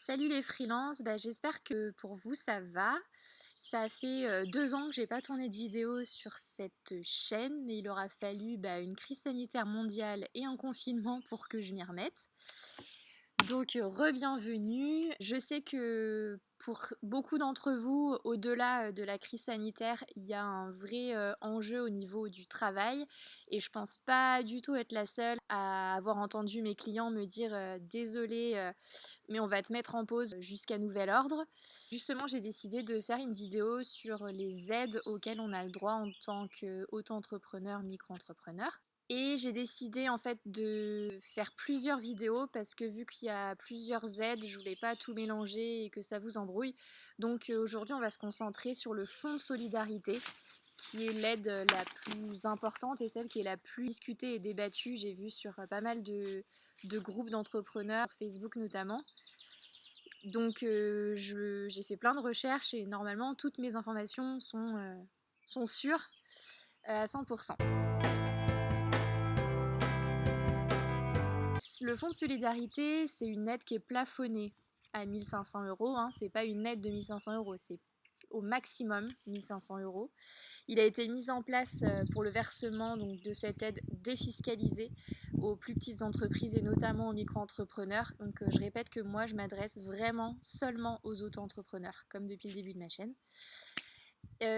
Salut les freelances, j'espère que pour vous ça va. Ça fait 2 ans que j'ai pas tourné de vidéo sur cette chaîne, mais il aura fallu une crise sanitaire mondiale et un confinement pour que je m'y remette. Donc re-bienvenue. Je sais que pour beaucoup d'entre vous, au-delà de la crise sanitaire, il y a un vrai enjeu au niveau du travail et je pense pas du tout être la seule à avoir entendu mes clients me dire désolé, mais on va te mettre en pause jusqu'à nouvel ordre. Justement, j'ai décidé de faire une vidéo sur les aides auxquelles on a le droit en tant qu'auto-entrepreneur, micro-entrepreneur. Et j'ai décidé en fait de faire plusieurs vidéos parce que vu qu'il y a plusieurs aides, je voulais pas tout mélanger et que ça vous embrouille. Donc aujourd'hui, on va se concentrer sur le fonds de solidarité qui est l'aide la plus importante et celle qui est la plus discutée et débattue. J'ai vu sur pas mal de groupes d'entrepreneurs, Facebook notamment. Donc j'ai fait plein de recherches et normalement toutes mes informations sont sûres à 100%. Le fonds de solidarité, c'est une aide qui est plafonnée à 1500 euros. C'est pas une aide de 1500 euros, c'est au maximum 1500 euros. Il a été mis en place pour le versement donc, de cette aide défiscalisée aux plus petites entreprises et notamment aux micro-entrepreneurs. Donc je répète que moi je m'adresse vraiment seulement aux auto-entrepreneurs, comme depuis le début de ma chaîne.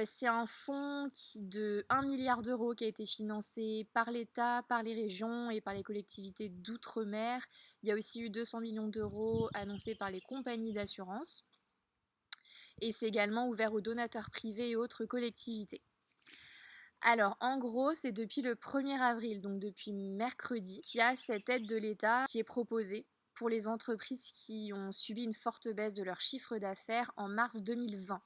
C'est un fonds de 1 milliard d'euros qui a été financé par l'État, par les régions et par les collectivités d'outre-mer. Il y a aussi eu 200 millions d'euros annoncés par les compagnies d'assurance. Et c'est également ouvert aux donateurs privés et autres collectivités. Alors, en gros, c'est depuis le 1er avril, donc depuis mercredi, qu'il y a cette aide de l'État qui est proposée pour les entreprises qui ont subi une forte baisse de leur chiffre d'affaires en mars 2020.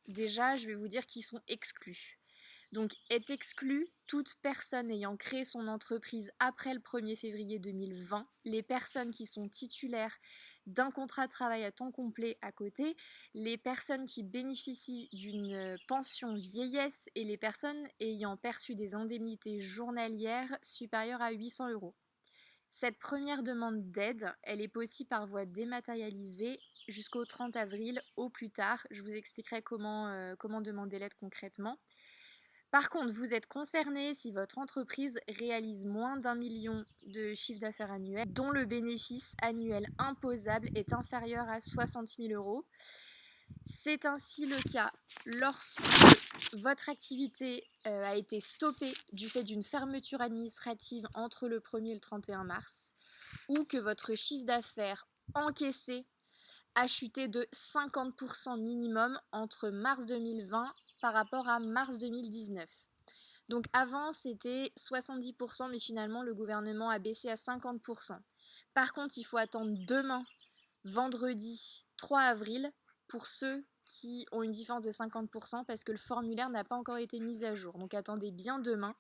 Déjà, je vais vous dire qu'ils sont exclus. Donc, est exclue toute personne ayant créé son entreprise après le 1er février 2020, les personnes qui sont titulaires d'un contrat de travail à temps complet à côté, les personnes qui bénéficient d'une pension vieillesse et les personnes ayant perçu des indemnités journalières supérieures à 800 euros. Cette première demande d'aide, elle est possible par voie dématérialisée jusqu'au 30 avril au plus tard. Je vous expliquerai comment demander l'aide concrètement. Par contre, vous êtes concerné si votre entreprise réalise moins d'1 million de chiffre d'affaires annuel, dont le bénéfice annuel imposable est inférieur à 60 000 euros. C'est ainsi le cas lorsque votre activité a été stoppée du fait d'une fermeture administrative entre le 1er et le 31 mars, ou que votre chiffre d'affaires encaissé a chuté de 50% minimum entre mars 2020 par rapport à mars 2019. Donc avant c'était 70%, mais finalement le gouvernement a baissé à 50%. Par contre, il faut attendre demain, vendredi 3 avril, pour ceux qui ont une différence de 50% parce que le formulaire n'a pas encore été mis à jour. Donc attendez bien demain.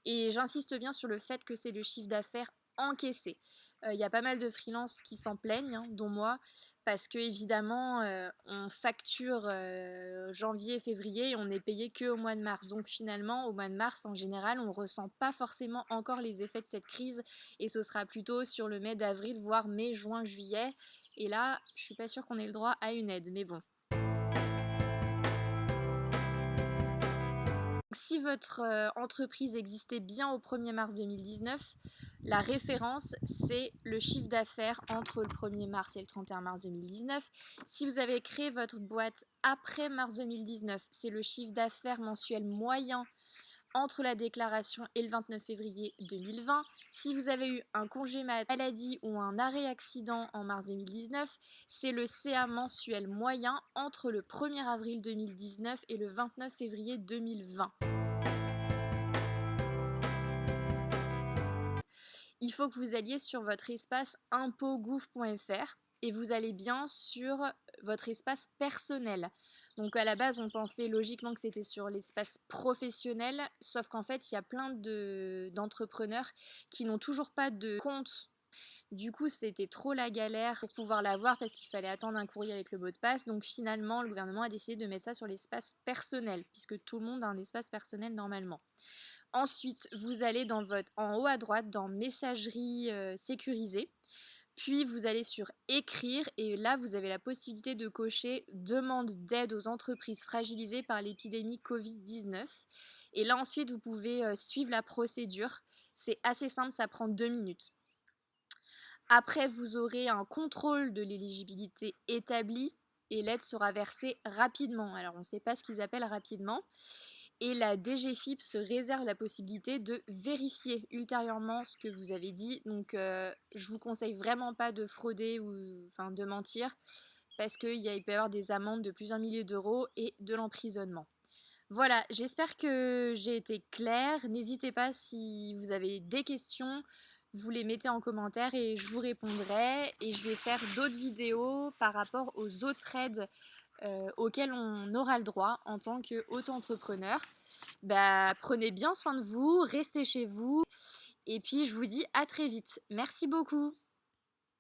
Et j'insiste bien sur le fait que c'est le chiffre d'affaires encaissé. Il y a pas mal de freelances qui s'en plaignent, dont moi, parce que évidemment on facture janvier et février et on n'est payé qu'au mois de mars. Donc finalement au mois de mars en général on ne ressent pas forcément encore les effets de cette crise et ce sera plutôt sur le mai d'avril, voire mai, juin, juillet. Et là je suis pas sûre qu'on ait le droit à une aide, mais bon. Si votre entreprise existait bien au 1er mars 2019, la référence, c'est le chiffre d'affaires entre le 1er mars et le 31 mars 2019. Si vous avez créé votre boîte après mars 2019, c'est le chiffre d'affaires mensuel moyen entre la déclaration et le 29 février 2020. Si vous avez eu un congé maladie ou un arrêt accident en mars 2019, c'est le CA mensuel moyen entre le 1er avril 2019 et le 29 février 2020. Il faut que vous alliez sur votre espace impôts.gouv.fr et vous allez bien sur votre espace personnel. Donc à la base, on pensait logiquement que c'était sur l'espace professionnel, sauf qu'en fait, il y a plein d'entrepreneurs qui n'ont toujours pas de compte. Du coup, c'était trop la galère pour pouvoir l'avoir parce qu'il fallait attendre un courrier avec le mot de passe. Donc finalement, le gouvernement a décidé de mettre ça sur l'espace personnel, puisque tout le monde a un espace personnel normalement. Ensuite, vous allez en haut à droite dans messagerie sécurisée. Puis vous allez sur écrire et là vous avez la possibilité de cocher demande d'aide aux entreprises fragilisées par l'épidémie Covid-19. Et là ensuite vous pouvez suivre la procédure. C'est assez simple, ça prend 2 minutes. Après vous aurez un contrôle de l'éligibilité établi et l'aide sera versée rapidement. Alors on ne sait pas ce qu'ils appellent rapidement. Et la DGFiP se réserve la possibilité de vérifier ultérieurement ce que vous avez dit. Donc je vous conseille vraiment pas de frauder ou de mentir parce qu'il peut y avoir des amendes de plusieurs milliers d'euros et de l'emprisonnement. Voilà, j'espère que j'ai été claire. N'hésitez pas si vous avez des questions, vous les mettez en commentaire et je vous répondrai. Et je vais faire d'autres vidéos par rapport aux autres aides auxquelles on aura le droit en tant qu'auto-entrepreneur. Prenez bien soin de vous, restez chez vous et puis je vous dis à très vite. Merci beaucoup.